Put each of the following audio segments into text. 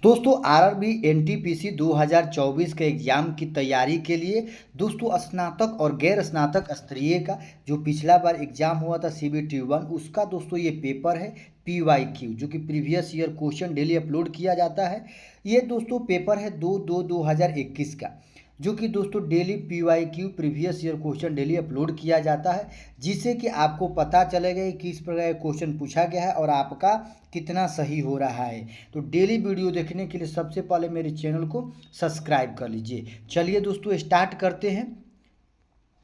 दोस्तों RRB NTPC 2024 के exam की तैयारी के लिए दोस्तों स्नातक और गैर स्नातक स्तरीय का जो पिछला बार एग्ज़ाम हुआ था CBT 1 उसका दोस्तों ये पेपर है PYQ जो कि previous year question daily upload किया जाता है। ये दोस्तों पेपर है 2/2/2021 का जो कि दोस्तों daily PYQ previous year question daily upload किया जाता है, जिससे कि आपको पता चलेगा कि किस प्रकार का क्वेश्चन पूछा गया है और आपका कितना सही हो रहा है। तो डेली वीडियो देखने के लिए सबसे पहले मेरे चैनल को सब्सक्राइब कर लीजिए। चलिए दोस्तों स्टार्ट करते हैं।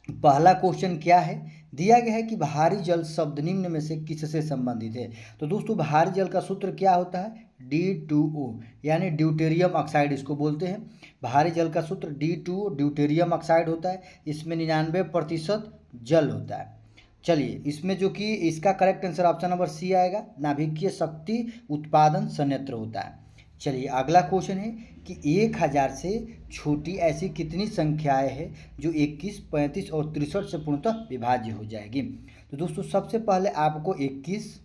पहला क्वेश्चन क्या है, दिया गया है कि भारी जल शब्द निम्न में से किससे संबंधित है। तो दोस्तों भारी जल का सूत्र क्या होता है, D2O यानी ड्यूटेरियम ऑक्साइड इसको बोलते हैं। भारी जल का सूत्र D2O ड्यूटेरियम ऑक्साइड होता है। इसमें 99% जल होता है। चलिए इसमें जो कि इसका correct answer option number C आएगा, नाभिकीय शक्ति उत्पादन संयंत्र होता है। चलिए अगला क्वेश्चन है कि 1000 से छोटी ऐसी कितनी संख्याएं हैं जो 21, 35 और 63 से पूर्णतः विभाज्य हो जाएगी। तो दोस्तों सबसे पहले आपको 21,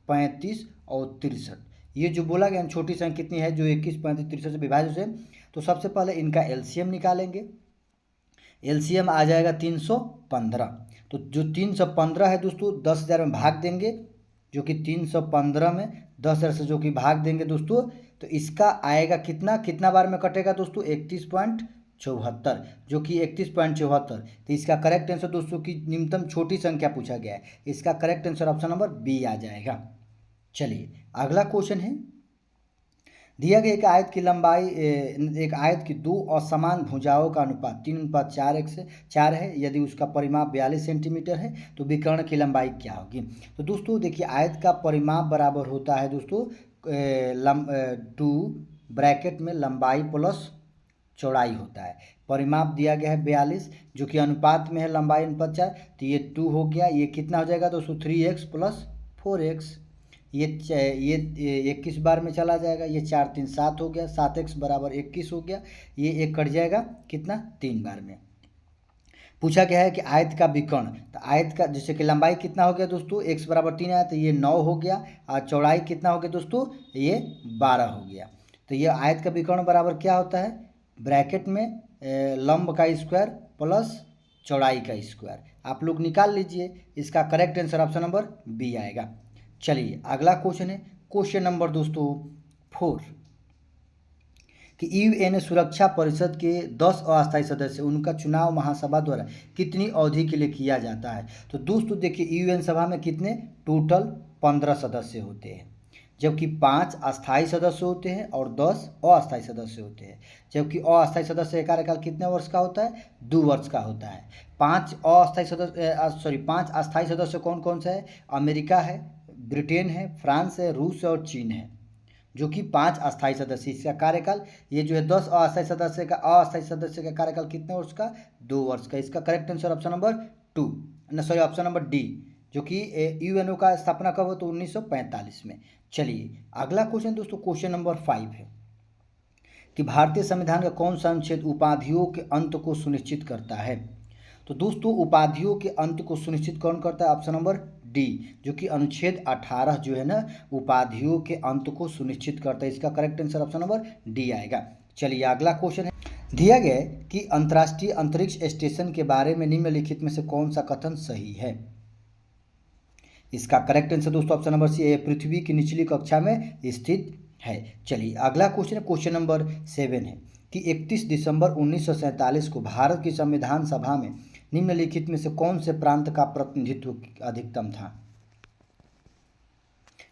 35 और 63 ये जो बोला गया छोटी संख्या कितनी है जो 21, 35, 63 से विभाज्य है, तो सबसे पहले इनका एलसीएम निकालेंगे। एलसीएम आ जाएगा 315। तो जो 315 है दोस्तों 10,000 में भाग देंगे, जो कि 315 में 10,000 से जो कि भाग देंगे दोस्तों, तो इसका आएगा कितना कितना बार में कटेगा दोस्तों 31.74, जो कि 31.74। तो इसका करेक्ट आंसर दोस्तों की न्यूनतम छोटी संख्या पूछा गया है, इसका correct answer option number B आ जाएगा। चलिए अगला क्वेश्चन है, दिया गया एक आयत की लंबाई एक आयत की दो असमान भुजाओं का अनुपात 3:4 है। यदि उसका परिमाप 42 सेंटीमीटर है तो विकर्ण की लंबाई क्या होगी। तो दोस्तों देखिए आयत का परिमाप बराबर होता है दोस्तों 2 ब्रैकेट में लंबाई प्लस चौड़ाई होता है। परिमाप दिया गया है 42 जो कि अनुपात में है लंबाई अनुपात 4, तो ये 2 हो गया। ये कितना हो जाएगा दोस्तों 3x प्लस 4x, ये 21 बार में चला जाएगा। ये 4 3 7 हो गया, 7x बराबर 21 हो गया। ये एक कट जाएगा कितना 3 बार में। पूछा गया है कि आयत का विकर्ण, तो आयत का जैसे कि लंबाई कितना हो गया दोस्तों x बराबर 3 आया तो ये 9 हो गया, और चौड़ाई कितना हो गया दोस्तों ये 12 हो गया। तो ये आयत का विकर्ण बराबर क्या होता है, ब्रैकेट में लंब का स्क्वायर प्लस चौड़ाई का स्क्वायर। आप लोग निकाल लीजिए, इसका correct answer option number B आएगा। चलिए अगला क्वेश्चन है, क्वेश्चन नंबर दोस्तों 4 कि यूएन सुरक्षा परिषद के 10 अस्थायी सदस्य उनका चुनाव महासभा द्वारा कितनी अवधि के लिए किया जाता है। तो दोस्तों देखिए यूएन सभा में कितने टोटल 15 सदस्य होते हैं, जबकि 5 अस्थायी सदस्य होते हैं और 10 अस्थायी सदस्य होते हैं। जबकि अस्थायी सदस्य का कार्यकाल कितने वर्ष का होता है, 2 वर्ष का होता है। 5 अस्थायी सदस्य कौन कौन से है, अमेरिका है, ब्रिटेन है, फ्रांस है, रूस है और चीन है, जो कि 5 अस्थायी सदस्य। इसका कार्यकाल ये जो है 10 अस्थायी सदस्य का कार्यकाल कितने वर्ष का, 2 वर्ष का। इसका correct answer option number option number D, जो कि यूएनओ का स्थापना कब हो तो 1945 में। चलिए अगला क्वेश्चन दोस्तों क्वेश्चन नंबर 5 है कि भारतीय संविधान का कौन सा अनुच्छेद उपाधियों के अंत को सुनिश्चित करता है। तो दोस्तों उपाधियों के अंत को सुनिश्चित कौन करता है, ऑप्शन नंबर डी, जो कि अनुच्छेद 18 जो है ना उपाधियों के अंत को सुनिश्चित करता है। इसका correct answer option number D आएगा। चलिए अगला क्वेश्चन है, दिया गया है कि अंतर्राष्ट्रीय अंतरिक्ष स्टेशन के बारे में निम्नलिखित में से कौन सा कथन सही है। इसका करेक्ट आंसर दोस्तों ऑप्शन नंबर सी, पृथ्वी की निचली कक्षा में स्थित है। चलिए अगला क्वेश्चन है, क्वेश्चन नंबर 7 है कि 31 दिसंबर 1947 को भारत की संविधान सभा में निम्नलिखित में से कौन से प्रांत का प्रतिनिधित्व अधिकतम था।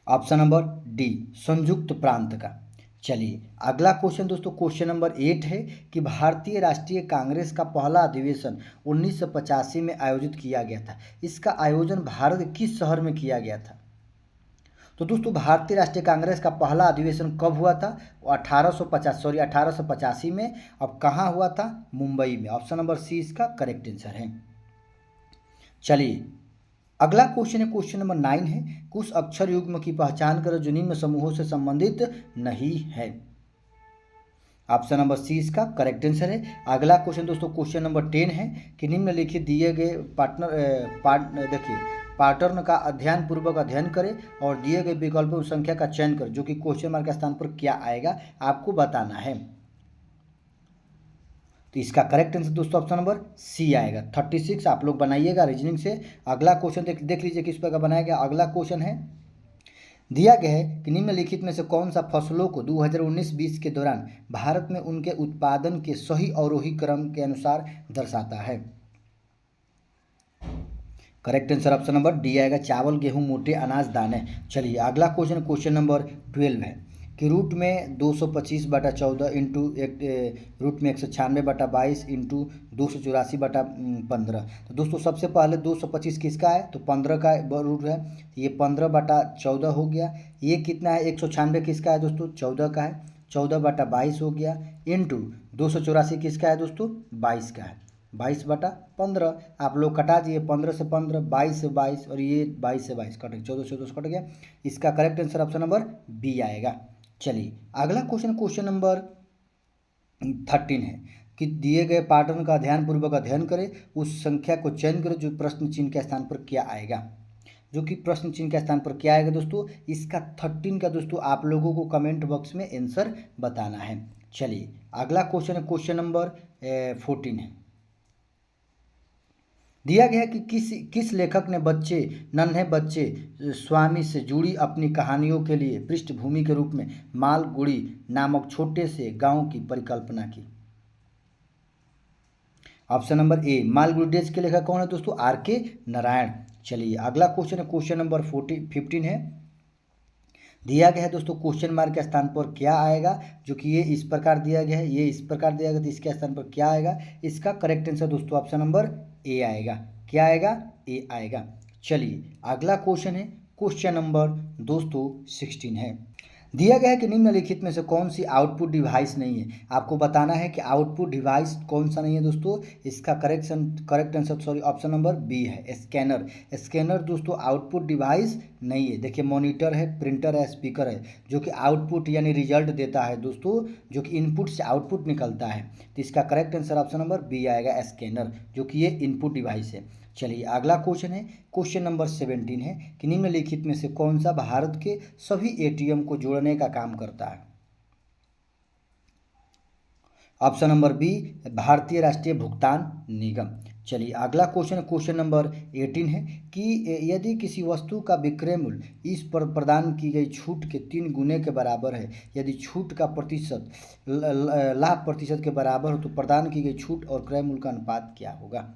ऑप्शन नंबर डी, संयुक्त प्रांत का। चलिए अगला क्वेश्चन दोस्तों क्वेश्चन नंबर 8 है कि भारतीय राष्ट्रीय कांग्रेस का पहला अधिवेशन 1985 में आयोजित किया गया था। इसका आयोजन भारत के किस शहर में किया गया था। तो दोस्तों भारतीय राष्ट्रीय कांग्रेस का पहला अधिवेशन कब हुआ था, 1885 में। अब कहाँ हुआ था, मुंबई में। ऑप्शन नंबर सी इसका करेक्ट आंसर है। चलिए अगला क्वेश्चन है, क्वेश्चन नंबर 9 है, कुछ अक्षर युग्म की पहचान करो जो निम्न समूहों से संबंधित नहीं है। ऑप्शन नंबर सी इसका करेक्ट आंसर है। अगला क्वेश्चन दोस्तों क्वेश्चन नंबर 10 है कि निम्नलिखित दिए गए देखिए पैटर्न का अध्ययन पूर्वक अध्ययन करें और दिए गए विकल्पों की संख्या का चयन करें, जो कि क्वेश्चन मार्क के स्थान पर क्या आएगा आपको बताना है। तो इसका करेक्ट आंसर दोस्तों ऑप्शन नंबर सी आएगा। 36 आप लोग बनाइएगा रीजनिंग से। अगला क्वेश्चन देख लीजिए किस प्रकार बनाया गया। अगला क्वेश्चन है, दिया गया है कि निम्नलिखित में से कौन सा फसलों को 2019-20 के दौरान भारत में उनके उत्पादन के सही अवरोही क्रम के अनुसार दर्शाता है। Correct answer option number D आएगा, चावल गेहूं मोटे अनाज दाने। चलिए अगला क्वेश्चन क्वेश्चन नंबर 12 है कि रूट में 225/14 इंटू रूट में 196/22 इंटू 284/15। तो दोस्तों सबसे पहले 225 किसका है, तो 15 का रूट है, ये 15/14 हो गया। ये कितना है 196 किसका है दोस्तों, 14 का है, 14/22 हो गया, इंटू 284 किसका है दोस्तों, 22 का है, 22/15। आप लोग कटा दिए, 15 से 15, 22 से 22 और ये 22 से 22 कट गया, 14 से 14 कट गया। इसका correct answer option number B आएगा। चलिए अगला क्वेश्चन क्वेश्चन नंबर 13 है कि दिए गए पैटर्न का ध्यानपूर्वक अध्ययन करें, उस संख्या को चयन करें जो प्रश्न चिन्ह के स्थान पर क्या आएगा, जो कि प्रश्न चिन्ह के स्थान पर क्या आएगा दोस्तों। इसका 13 का दोस्तों आप लोगों को कमेंट बॉक्स में आंसर बताना है। चलिए अगला क्वेश्चन है क्वेश्चन नंबर 14 है। दिया गया कि किस लेखक ने नन्हे बच्चे स्वामी से जुड़ी अपनी कहानियों के लिए पृष्ठभूमि के रूप में मालगुड़ी नामक छोटे से गांव की परिकल्पना की। ऑप्शन नंबर ए मालगुड़ी डेज के लेखक कौन है दोस्तों, आर के नारायण। चलिए अगला क्वेश्चन है क्वेश्चन नंबर 15 है। दिया गया है दोस्तों क्वेश्चन मार्क के स्थान पर क्या आएगा, जो कि ये इस प्रकार दिया गया है, ये इस प्रकार दिया गया, तो इसके स्थान पर क्या आएगा। इसका करेक्ट आंसर दोस्तों ऑप्शन नंबर ए आएगा। क्या आएगा, ए आएगा। चलिए अगला क्वेश्चन है क्वेश्चन नंबर दोस्तों 16 है। दिया गया है कि निम्नलिखित में से कौन सी आउटपुट डिवाइस नहीं है। आपको बताना है कि आउटपुट डिवाइस कौन सा नहीं है दोस्तों। इसका correct answer option number B है, स्कैनर। स्कैनर दोस्तों आउटपुट डिवाइस नहीं है। देखिए मॉनिटर है, प्रिंटर है, स्पीकर है, जो कि आउटपुट यानी रिजल्ट देता है दोस्तों, जो कि इनपुट से आउटपुट निकलता है। तो इसका correct answer option number B आएगा, स्कैनर, जो कि ये इनपुट डिवाइस है। चलिए अगला क्वेश्चन है क्वेश्चन नंबर 17 है कि निम्नलिखित में से कौन सा भारत के सभी एटीएम को जोड़ने का काम करता है। ऑप्शन नंबर बी भारतीय राष्ट्रीय भुगतान निगम। चलिए अगला क्वेश्चन क्वेश्चन नंबर 18 है कि यदि किसी वस्तु का विक्रय मूल्य इस पर प्रदान की गई छूट के 3 गुने के बराबर है, यदि छूट का प्रतिशत लाभ प्रतिशत के बराबर हो, तो प्रदान की गई छूट और क्रय मूल्य का अनुपात क्या होगा।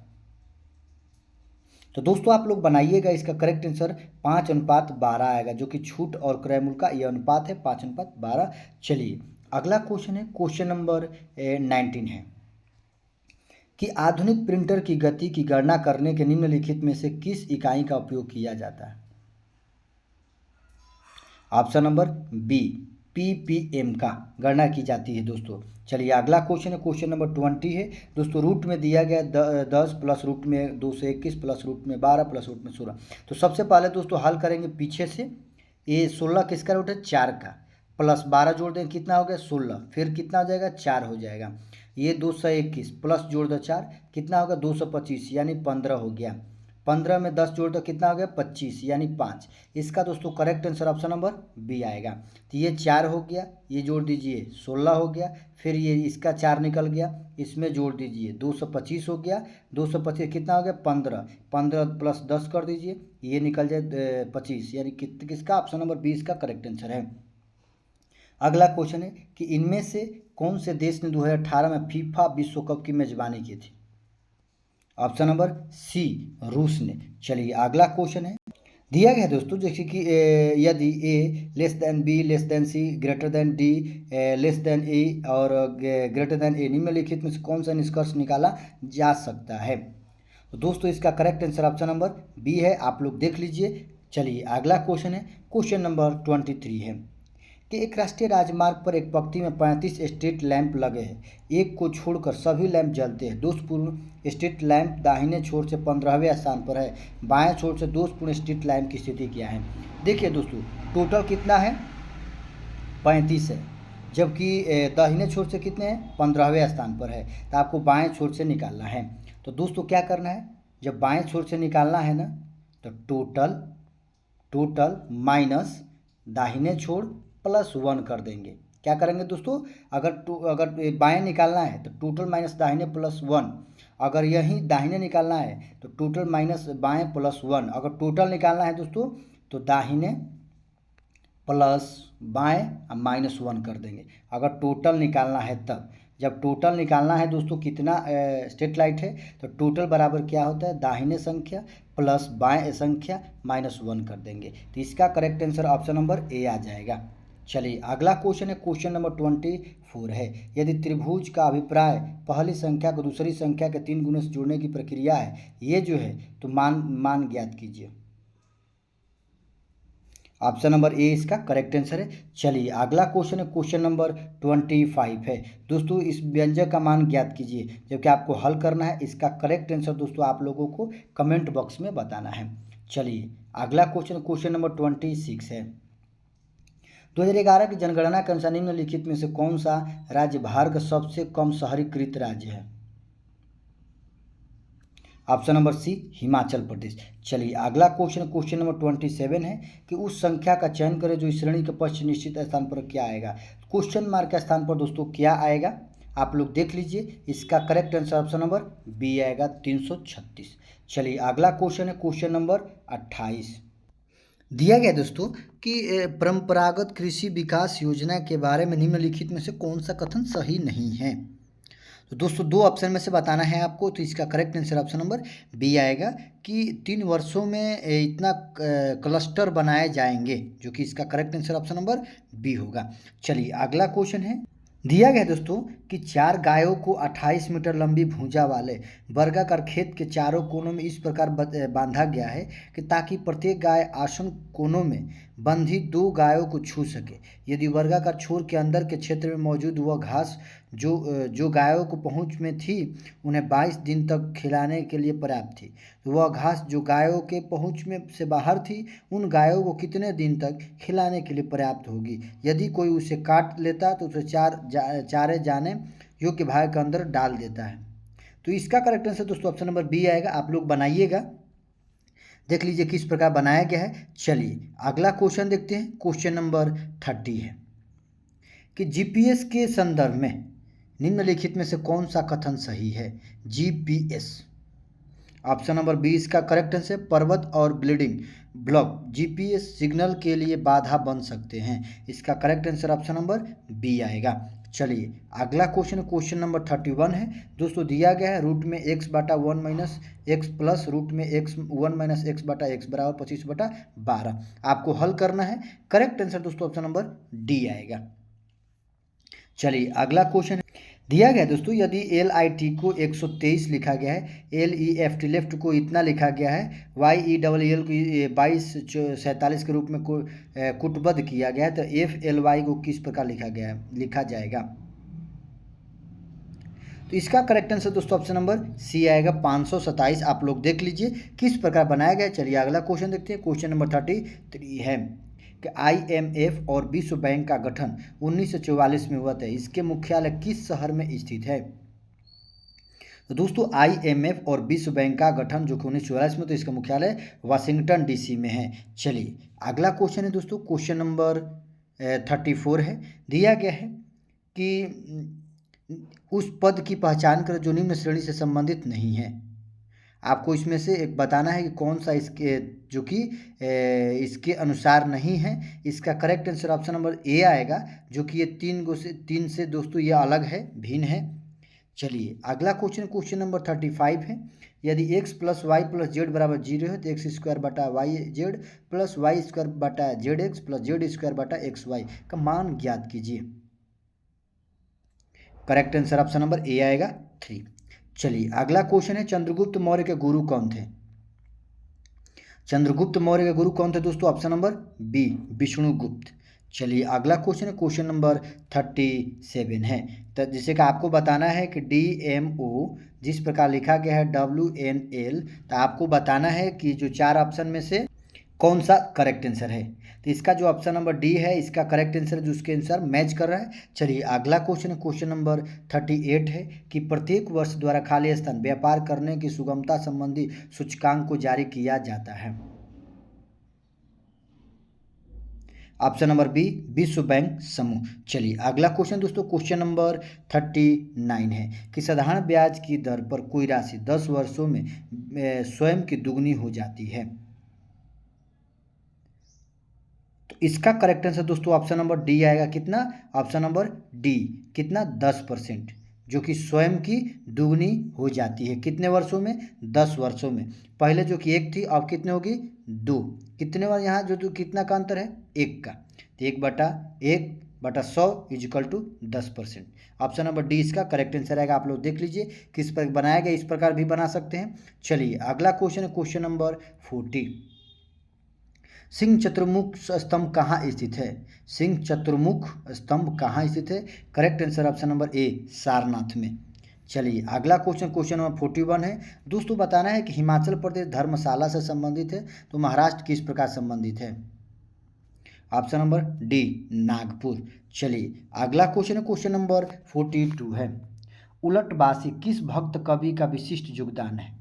तो दोस्तों आप लोग बनाइएगा, इसका करेक्ट आंसर 5:12 आएगा, जो कि छूट और क्रय मूल्य का यह अनुपात है 5:12। चलिए अगला क्वेश्चन है क्वेश्चन नंबर 19 है कि आधुनिक प्रिंटर की गति की गणना करने के निम्नलिखित में से किस इकाई का उपयोग किया जाता है। ऑप्शन नंबर बी पीपीएम का गणना की जाती है दोस्तों। चलिए अगला क्वेश्चन है क्वेश्चन नंबर 20 है दोस्तों। रूट में दिया गया 10 प्लस रूट में 221 प्लस रूट में 12 प्लस रूट में 16। तो सबसे पहले दोस्तों हल करेंगे पीछे से। ये 16 किसका रूट है, 4 का, प्लस 12 जोड़ देंगे कितना हो गया 16, फिर कितना हो जाएगा 4 हो जाएगा। ये 221 प्लस जोड़ दो 4 कितना होगा 225 यानी 15 हो गया। 15 में 10 जोड़ दो कितना हो गया 25 यानी 5। इसका दोस्तों correct answer option number B आएगा। तो ये 4 हो गया, ये जोड़ दीजिए 16 हो गया, फिर ये इसका 4 निकल गया, इसमें जोड़ दीजिए 225 हो गया। 225 कितना हो गया 15, 15 प्लस 10 कर दीजिए, ये निकल जाए 25 यानी किसका ऑप्शन नंबर 20 का करेक्ट आंसर है। अगला क्वेश्चन है कि इनमें से कौन से देश ने 2018 में फीफा विश्व कप की मेजबानी की थी। ऑप्शन नंबर सी रूस ने। चलिए अगला क्वेश्चन है दिया गया है दोस्तों, जैसे कि यदि A less than B less than C greater than D less than A और ग्रेटर देन ए, निम्नलिखित में से कौन सा निष्कर्ष निकाला जा सकता है। तो दोस्तों इसका correct answer option number B है, आप लोग देख लीजिए। चलिए अगला क्वेश्चन है क्वेश्चन नंबर 23 है कि एक राष्ट्रीय राजमार्ग पर एक पंक्ति में 35 स्ट्रीट लैंप लगे हैं, एक को छोड़कर सभी लैंप जलते हैं। दोषपूर्ण स्ट्रीट लैंप दाहिने छोर से 15वें स्थान पर है, बाएं छोर से दोषपूर्ण स्ट्रीट लैंप की स्थिति क्या है। देखिए दोस्तों टोटल कितना है 35 है, जबकि दाहिने छोर से कितने हैं, 15वें स्थान पर है, तो आपको बाएं छोर से निकालना है। तो दोस्तों क्या करना है, जब बाएं छोर से निकालना है ना, तो टोटल माइनस दाहिने छोर प्लस 1 कर देंगे। क्या करेंगे दोस्तों, अगर बाएं निकालना है तो टोटल माइनस दाहिने प्लस 1, अगर यही दाहिने निकालना है तो टोटल माइनस बाएं प्लस 1, अगर टोटल निकालना है दोस्तों तो दाहिने प्लस बाएं -1 कर देंगे, अगर टोटल निकालना है तब। जब टोटल निकालना है दोस्तों कितना स्ट्रेट लाइट है, तो टोटल बराबर क्या होता है, दाहिने संख्या प्लस बाएं संख्या -1 कर देंगे। तो इसका correct answer option number A आ जाएगा। चलिए अगला क्वेश्चन है, क्वेश्चन नंबर 24 है। यदि त्रिभुज का अभिप्राय पहली संख्या को दूसरी संख्या के 3 गुने से जोड़ने की प्रक्रिया है, ये जो है तो मान ज्ञात कीजिए। ऑप्शन नंबर ए इसका करेक्ट आंसर है। चलिए अगला क्वेश्चन है, क्वेश्चन नंबर 25 है। दोस्तों इस व्यंजक का मान ज्ञात कीजिए, जबकि आपको हल करना है। इसका करेक्ट आंसर दोस्तों आप लोगों को कमेंट बॉक्स में बताना है। चलिए अगला क्वेश्चन, क्वेश्चन नंबर 26 है। 2011 की जनगणना के अनुसार निम्नलिखित में से कौन सा राज्य भारत का सबसे कम शहरीकृत राज्य है। ऑप्शन नंबर सी हिमाचल प्रदेश। चलिए अगला क्वेश्चन, क्वेश्चन नंबर 27 है कि उस संख्या का चयन करें जो इस श्रेणी के पश्च निश्चित स्थान पर क्या आएगा। क्वेश्चन मार्क के स्थान पर दोस्तों क्या आएगा, आप लोग देख लीजिए। इसका correct answer option number B आएगा, 336। चलिए अगला क्वेश्चन है, क्वेश्चन नंबर 28। दिया गया दोस्तों कि परंपरागत कृषि विकास योजना के बारे में निम्नलिखित में से कौन सा कथन सही नहीं है। तो दोस्तों 2 ऑप्शन में से बताना है आपको। तो इसका correct answer option number B आएगा कि 3 वर्षों में इतना क्लस्टर बनाए जाएंगे, जो कि इसका correct answer option number B होगा। चलिए अगला क्वेश्चन है, दिया गया दोस्तों कि 4 गायों को 28 मीटर लंबी भुजा वाले वर्गाकार खेत के चारों कोनों में इस प्रकार बांधा गया है कि ताकि प्रत्येक गाय आसन कोनों में बंधी 2 गायों को छू सके। यदि वर्गाकार छोर के अंदर के क्षेत्र में मौजूद वह घास जो गायों को पहुंच में थी उन्हें 22 दिन तक खिलाने के लिए पर्याप्त थी, तो वह घास जो गायों के पहुंच में से बाहर थी उन गायों को कितने दिन तक खिलाने के लिए पर्याप्त होगी। यदि कोई उसे काट लेता तो उसे चारे जाने योग्य भाग के अंदर डाल देता है। तो इसका करेक्ट आंसर दोस्तों ऑप्शन नंबर बी आएगा। आप लोग बनाइएगा, देख लीजिए किस प्रकार बनाया गया है। चलिए अगला क्वेश्चन देखते हैं, क्वेश्चन नंबर 30 है कि जीपीएस के संदर्भ में निम्नलिखित में से कौन सा कथन सही है। जीपीएस ऑप्शन नंबर बी इसका करेक्ट आंसर, पर्वत और बिल्डिंग ब्लॉक जीपीएस सिग्नल के लिए बाधा बन सकते हैं। इसका correct answer option number B आएगा। चलिए अगला क्वेश्चन, क्वेश्चन नंबर 31 है। दोस्तों दिया गया है रूट में x/1 minus x plus root में x1 माइनस x/x बराबर 25/12। आपको हल करना है। करेक्ट आंसर दोस्तों ऑप्शन नंबर डी आएगा। चलिए अगला क्वेश्चन दिया गया दोस्तों, यदि LIT को 123 लिखा गया है, LEFT लेफ्ट को इतना लिखा गया है, YELL को 2247 के रूप में कूटबद्ध किया गया है, तो FLY को किस प्रकार लिखा जाएगा। तो इसका करेक्ट आंसर दोस्तों ऑप्शन नंबर सी आएगा, 527। आप लोग देख लीजिए किस प्रकार बनाया गया। चलिए अगला क्वेश्चन देखते हैं, क्वेश्चन नंबर 33 है कि IMF और विश्व बैंक का गठन 1944 में हुआ था। इसके मुख्यालय किस शहर में स्थित है। तो दोस्तों IMF और विश्व बैंक का गठन जो कि 1944 में, तो इसका मुख्यालय वाशिंगटन DC में है। चलिए अगला क्वेश्चन है दोस्तों, क्वेश्चन नंबर 34 है। दिया गया है कि उस पद की पहचान करें जो निम्न श्रेणी से संबंधित नहीं है। आपको इसमें से एक बताना है कि कौन सा इसके जो कि इसके अनुसार नहीं है। इसका करेक्ट आंसर ऑप्शन नंबर ए आएगा, जो कि ये 3 से दोस्तों ये अलग है, भिन्न है। चलिए अगला क्वेश्चन, क्वेश्चन नंबर 35 है। यदि x + y + z बराबर 0 है तो x²/yz plus y²/zx plus z²/xy का मान ज्ञात कीजिए। करेक्ट आंसर ऑप्शन नंबर ए आएगा, 3। चलिए अगला क्वेश्चन है, चंद्रगुप्त मौर्य के गुरु कौन थे। चंद्रगुप्त मौर्य के गुरु कौन थे दोस्तों, ऑप्शन नंबर बी विष्णुगुप्त। चलिए अगला क्वेश्चन है, क्वेश्चन नंबर 37 है। तो जिसे कि आपको बताना है कि DMO जिस प्रकार लिखा गया है WNL, तो आपको बताना है कि जो 4 ऑप्शन में से कौन सा करेक्ट आंसर है। तो इसका जो ऑप्शन नंबर डी है इसका करेक्ट आंसर जो उसके आंसर मैच कर रहा है। चलिए अगला क्वेश्चन है, क्वेश्चन नंबर 38 है कि प्रत्येक वर्ष द्वारा खाली स्थान व्यापार करने की सुगमता संबंधी सूचकांक को जारी किया जाता है। ऑप्शन नंबर बी विश्व बैंक समूह। चलिए अगला क्वेश्चन दोस्तों, क्वेश्चन नंबर 39 है कि साधारण ब्याज की दर पर कोई राशि 10 वर्षों में स्वयं की दुगनी हो जाती है। तो इसका करेक्ट आंसर दोस्तों ऑप्शन नंबर डी आएगा। कितना? ऑप्शन नंबर डी, कितना? 10%, जो कि स्वयं की दुगनी हो जाती है। कितने वर्षों में? 10 वर्षों में। पहले जो कि 1 थी अब कितने होगी? 2। कितने बार यहाँ जो कितना का अंतर है? 1 का। तो 1/1/100 is equal to 10%। Option number D इसका करेक्ट आंसर आएगा। आप लोग देख लीजिए किस पर बनाया गया, इस प्रकार भी बना सकते हैं। चलिए अगला क्वेश्चन है, क्वेश्चन नंबर 40। सिंह चतुर्मुख स्तंभ कहाँ स्थित है? सिंह चतुर्मुख स्तंभ कहाँ स्थित है? करेक्ट आंसर ऑप्शन नंबर ए सारनाथ में। चलिए अगला क्वेश्चन, क्वेश्चन नंबर 41 है। दोस्तों बताना है कि हिमाचल प्रदेश धर्मशाला से संबंधित है, तो महाराष्ट्र किस प्रकार संबंधित है? Option number D Nagpur. चलिए अगला क्वेश्चन है, क्वेश्चन नंबर 42 है। उलटबासी किस भक्त कवि का विशिष्ट योगदान है?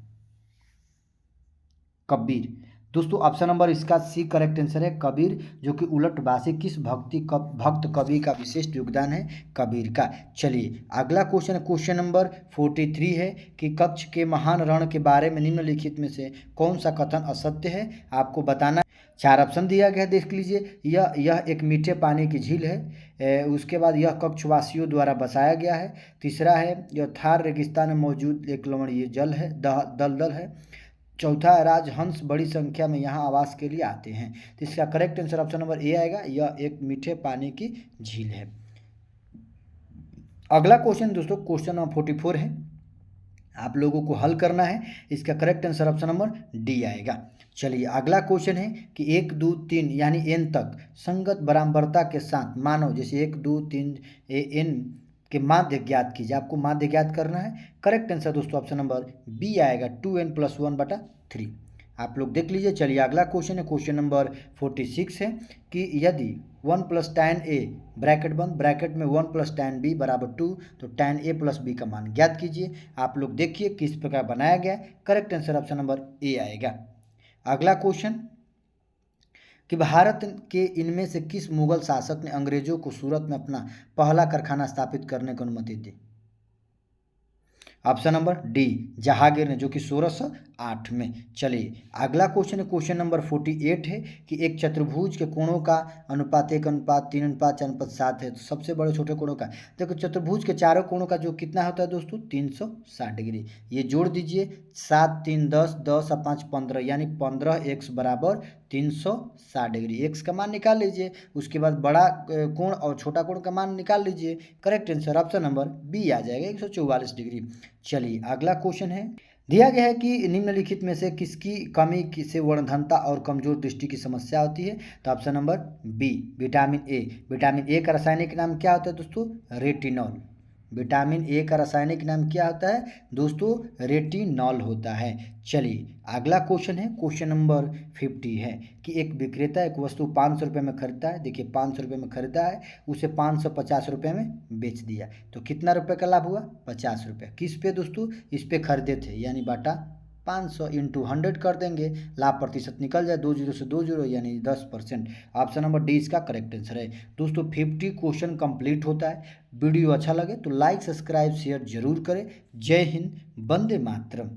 कबीर। दोस्तों ऑप्शन नंबर इसका सी करेक्ट आंसर है, कबीर, जो कि उलटबासी किस भक्त कवि का विशिष्ट योगदान है? कबीर का। चलिए अगला क्वेश्चन है, क्वेश्चन नंबर 43 है कि कच्छ के महान रण के बारे में निम्नलिखित में से कौन सा कथन असत्य है? आपको बताना। 4 ऑप्शन दिया गया है, देख लीजिए। यह एक मीठे पानी की झील है। उसके बाद यह कच्छवासियों द्वारा बसाया गया है। तीसरा है यह थार रेगिस्तान में मौजूद एक लवणीय जल है, दलदल है। चौथा राजहंस बड़ी संख्या में यहाँ आवास के लिए आते हैं। तो इसका करेक्ट आंसर ऑप्शन नंबर ए आएगा, यह एक मीठे पानी की झील है। अगला क्वेश्चन दोस्तों, क्वेश्चन नंबर 44 है। आप लोगों को हल करना है। इसका correct answer option number D आएगा। चलिए अगला क्वेश्चन है कि 1 2 3 यानी n तक संगत बराबरता के साथ मानव, जैसे 1 2 3 n के माध्य ज्ञात कीजिए। आपको माध्य ज्ञात करना है। करेक्ट आंसर दोस्तों ऑप्शन नंबर बी आएगा, 2n+1/3। आप लोग देख लीजिए। चलिए अगला क्वेश्चन है, क्वेश्चन नंबर 46 है कि यदि 1 + tan a ब्रैकेट बंद ब्रैकेट में 1 + tan b = 2, तो tan a + b का मान ज्ञात कीजिए। आप लोग देखिए किस प्रकार बनाया गया है। करेक्ट आंसर ऑप्शन नंबर ए आएगा। अगला क्वेश्चन कि भारत के इनमें से किस मुगल शासक ने अंग्रेजों को सूरत में अपना पहला कारखाना स्थापित करने की अनुमति दी? ऑप्शन नंबर डी जहांगीर ने, जो कि 1608 में। चलिए अगला क्वेश्चन है, क्वेश्चन नंबर 48 है कि एक चतुर्भुज के कोणों का अनुपात 1:3:4:7 है। तो सबसे बड़े छोटे कोणों का, देखो चतुर्भुज के चारों कोणों का जो कितना होता है दोस्तों? 360 डिग्री। ये जोड़ दीजिए, 7 3 10, 10 और 5 15, यानी 15x = 360 डिग्री। x का मान निकाल लीजिए। उसके बाद बड़ा कोण और छोटा कोण का मान निकाल लीजिए। Correct answer option number B आ जाएगा, 144 डिग्री। चलिए अगला क्वेश्चन है, दिया गया है कि निम्नलिखित में से किसकी कमी से वर्णधनता और कमजोर दृष्टि की समस्या होती है? तो option number B vitamin A. Vitamin A का रासायनिक नाम क्या होता है दोस्तों? रेटिनॉल। विटामिन ए का रासायनिक नाम क्या होता है दोस्तों? रेटिनॉल होता है। चलिए अगला क्वेश्चन है, क्वेश्चन नंबर 50 है कि एक विक्रेता एक वस्तु 500 रुपये में खरीदता है। देखिए 500 रुपये में खरीदा है, उसे 550 रुपये में बेच दिया। तो कितना रुपये का लाभ हुआ? 50 रुपये। किस पे दोस्तों? इस पे खरीदे थे, यानी बाटा 500 × 100 कर देंगे। लाभ प्रतिशत निकल जाए, 2 0 से 2 0, यानी 10%। ऑप्शन नंबर डी इसका करेक्ट आंसर है। दोस्तों 50 क्वेश्चन कंप्लीट होता है। वीडियो अच्छा लगे तो लाइक सब्सक्राइब शेयर जरूर करें। जय हिंद, वंदे मातरम।